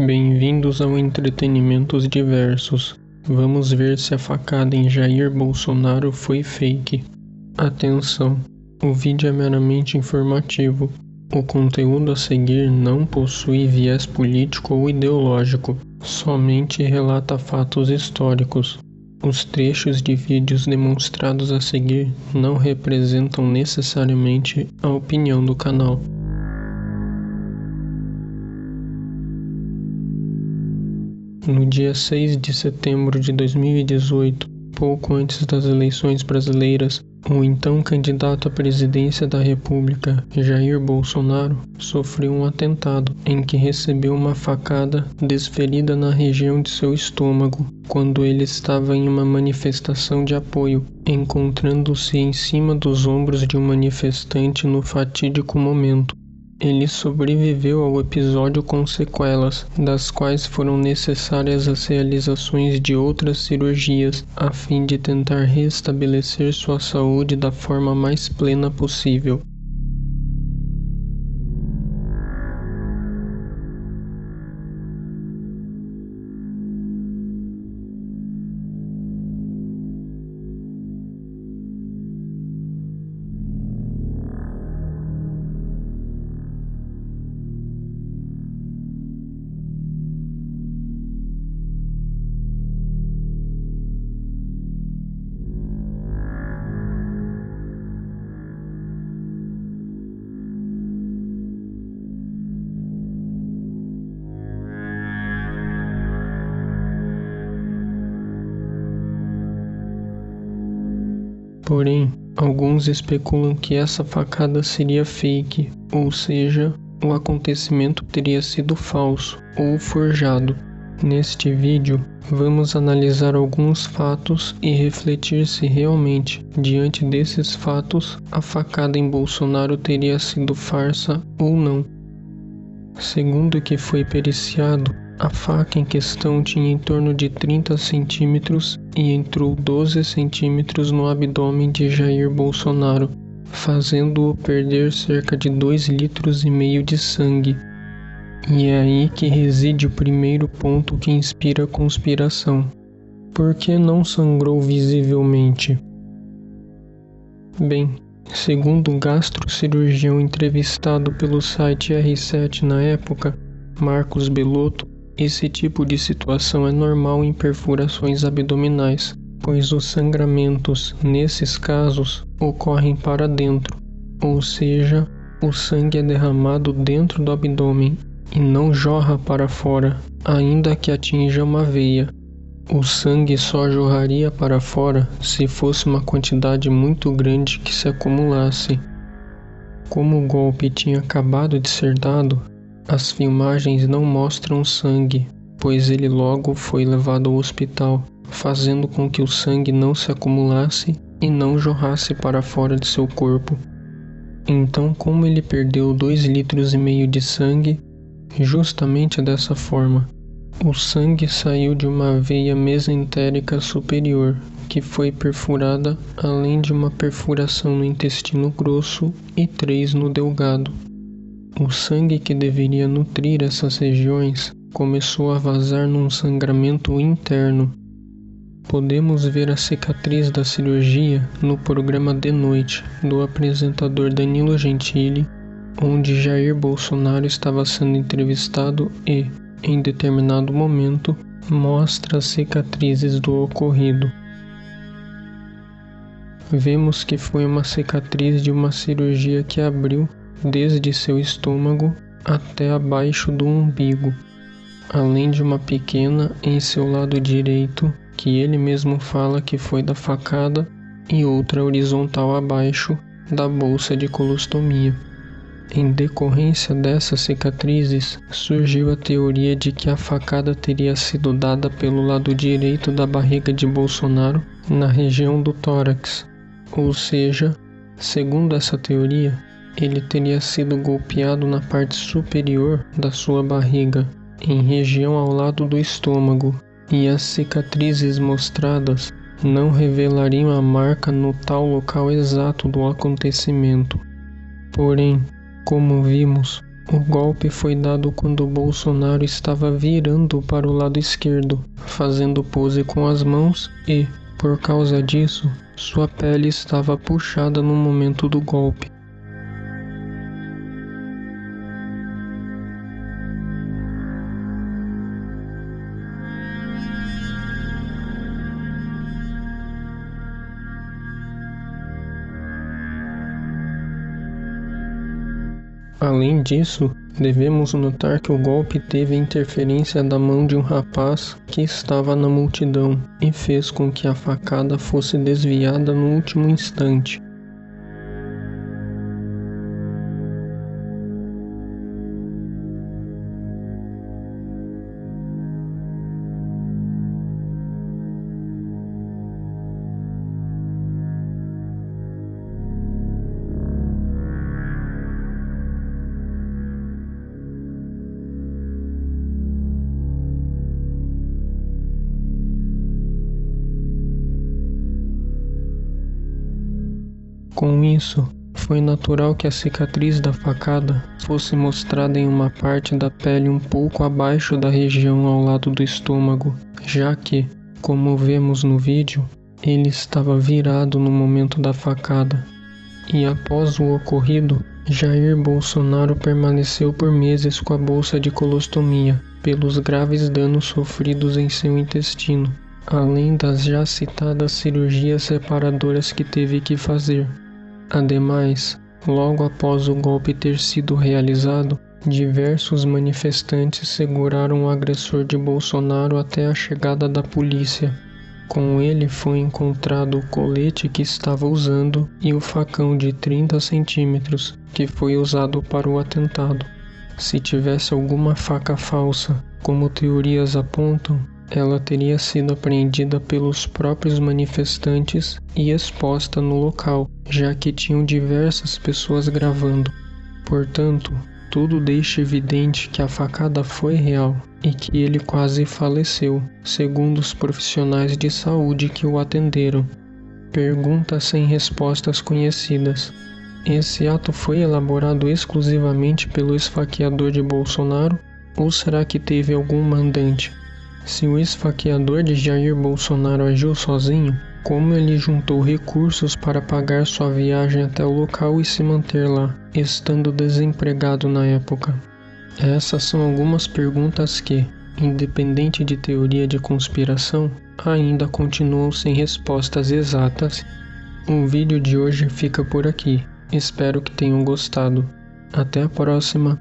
Bem-vindos ao Entretenimentos Diversos. Vamos ver se a facada em Jair Bolsonaro foi fake. Atenção, o vídeo é meramente informativo. O conteúdo a seguir não possui viés político ou ideológico, somente relata fatos históricos. Os trechos de vídeos demonstrados a seguir não representam necessariamente a opinião do canal. No dia 6 de setembro de 2018, pouco antes das eleições brasileiras, o então candidato à presidência da República, Jair Bolsonaro, sofreu um atentado em que recebeu uma facada desferida na região de seu estômago, quando ele estava em uma manifestação de apoio, encontrando-se em cima dos ombros de um manifestante no fatídico momento. Ele sobreviveu ao episódio com sequelas, das quais foram necessárias as realizações de outras cirurgias, a fim de tentar restabelecer sua saúde da forma mais plena possível. Porém, alguns especulam que essa facada seria fake, ou seja, o acontecimento teria sido falso ou forjado. Neste vídeo, vamos analisar alguns fatos e refletir se realmente, diante desses fatos, a facada em Bolsonaro teria sido farsa ou não. Segundo o que foi periciado, a faca em questão tinha em torno de 30 centímetros e entrou 12 centímetros no abdômen de Jair Bolsonaro, fazendo-o perder cerca de 2,5 litros de sangue. E é aí que reside o primeiro ponto que inspira a conspiração. Por que não sangrou visivelmente? Bem, segundo um gastrocirurgião entrevistado pelo site R7 na época, Marcos Belotto, esse tipo de situação é normal em perfurações abdominais, pois os sangramentos, nesses casos, ocorrem para dentro, ou seja, o sangue é derramado dentro do abdômen e não jorra para fora, ainda que atinja uma veia. O sangue só jorraria para fora se fosse uma quantidade muito grande que se acumulasse. Como o golpe tinha acabado de ser dado, as filmagens não mostram sangue, pois ele logo foi levado ao hospital, fazendo com que o sangue não se acumulasse e não jorrasse para fora de seu corpo. Então, como ele perdeu 2,5 litros de sangue? Justamente dessa forma. O sangue saiu de uma veia mesentérica superior, que foi perfurada, além de uma perfuração no intestino grosso e 3 no delgado. O sangue que deveria nutrir essas regiões começou a vazar num sangramento interno. Podemos ver a cicatriz da cirurgia no programa De Noite do apresentador Danilo Gentili, onde Jair Bolsonaro estava sendo entrevistado e, em determinado momento, mostra as cicatrizes do ocorrido. Vemos que foi uma cicatriz de uma cirurgia que abriu desde seu estômago até abaixo do umbigo, além de uma pequena em seu lado direito, que ele mesmo fala que foi da facada, e outra horizontal abaixo da bolsa de colostomia. Em decorrência dessas cicatrizes, surgiu a teoria de que a facada teria sido dada pelo lado direito da barriga de Bolsonaro, na região do tórax, ou seja, segundo essa teoria, ele teria sido golpeado na parte superior da sua barriga, em região ao lado do estômago, e as cicatrizes mostradas não revelariam a marca no tal local exato do acontecimento. Porém, como vimos, O golpe foi dado quando Bolsonaro estava virando para o lado esquerdo, fazendo pose com as mãos e, por causa disso, sua pele estava puxada no momento do golpe. Além disso, devemos notar que o golpe teve a interferência da mão de um rapaz que estava na multidão e fez com que a facada fosse desviada no último instante. Com isso, foi natural que a cicatriz da facada fosse mostrada em uma parte da pele um pouco abaixo da região ao lado do estômago, já que, como vemos no vídeo, ele estava virado no momento da facada. E após o ocorrido, Jair Bolsonaro permaneceu por meses com a bolsa de colostomia, pelos graves danos sofridos em seu intestino, além das já citadas cirurgias reparadoras que teve que fazer. Ademais, logo após o golpe ter sido realizado, diversos manifestantes seguraram o agressor de Bolsonaro até a chegada da polícia. Com ele foi encontrado o colete que estava usando e o facão de 30 centímetros que foi usado para o atentado. Se tivesse alguma faca falsa, como teorias apontam, ela teria sido apreendida pelos próprios manifestantes e exposta no local, já que tinham diversas pessoas gravando. Portanto, tudo deixa evidente que a facada foi real e que ele quase faleceu, segundo os profissionais de saúde que o atenderam. Pergunta sem respostas conhecidas. Esse ato foi elaborado exclusivamente pelo esfaqueador de Bolsonaro ou será que teve algum mandante? Se o esfaqueador de Jair Bolsonaro agiu sozinho, como ele juntou recursos para pagar sua viagem até o local e se manter lá, estando desempregado na época? Essas são algumas perguntas que, independente de teoria de conspiração, ainda continuam sem respostas exatas. O vídeo de hoje fica por aqui. Espero que tenham gostado. Até a próxima!